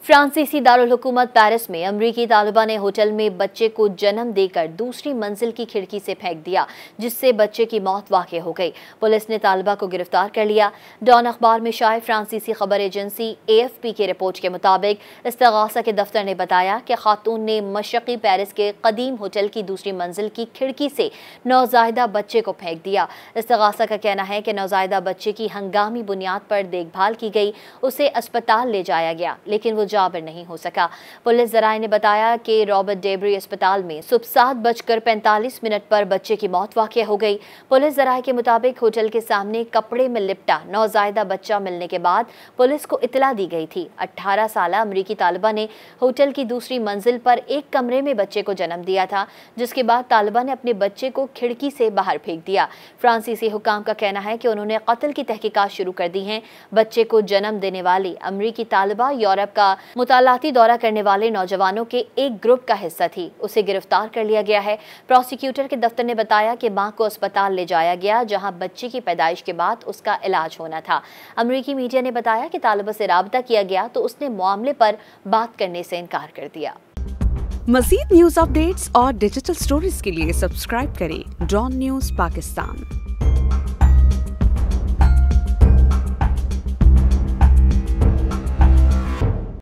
फ्रांसीसी दारुल हुकूमत पेरिस में अमरीकी तालिबा ने होटल में बच्चे को जन्म देकर दूसरी मंजिल की खिड़की से फेंक दिया, जिससे बच्चे की मौत वाक़ हो गई। पुलिस ने तालिबा को गिरफ्तार कर लिया। डॉन अखबार में शाये फ्रांसीसी खबर एजेंसी AFP की रिपोर्ट के मुताबिक इस्तिगासा के दफ्तर ने बताया कि खातून ने मशरक़ी पेरिस के कदीम होटल की दूसरी मंजिल की खिड़की से नौज़ायदा बच्चे को फेंक दिया। इस्तिगासा का कहना है कि नौज़ायदा बच्चे की हंगामी बुनियाद पर देखभाल की गई, उसे अस्पताल ले जाया गया, लेकिन वो जाबिर नहीं हो सका। पुलिस ज़राए ने बताया कि रॉबर्ट डेबरी अस्पताल में सुबह 7:45 पर बच्चे की मौत वाक़ हो गई। पुलिस ज़राए के मुताबिक होटल के सामने कपड़े में लिपटा नौज़ायदा बच्चा मिलने के बाद पुलिस को इतला दी गई थी। 18 साल अमरीकी तालिबा ने होटल की दूसरी मंजिल पर एक कमरे में बच्चे को जन्म दिया था, जिसके बाद तालिबा ने अपने बच्चे को खिड़की से बाहर फेंक दिया। फ्रांसीसी हुकाम का कहना है कि उन्होंने कत्ल की तहकीकात शुरू कर दी हैं। बच्चे को जन्म देने वाली अमरीकी तालिबा यूरोप का मुतालाती दौरा करने वाले नौजवानों के एक ग्रुप का हिस्सा थी। उसे गिरफ्तार कर लिया गया है। प्रोसिक्यूटर के दफ्तर ने बताया कि मां को अस्पताल ले जाया गया, जहां बच्चे की पैदाइश के बाद उसका इलाज होना था। अमरीकी मीडिया ने बताया कि तालिबा से राब्ता किया गया तो उसने मामले पर बात करने से इनकार कर दिया। मज़ीद न्यूज़ अपडेट्स और डिजिटल स्टोरीज के लिए सब्सक्राइब करें डॉन न्यूज़ पाकिस्तान।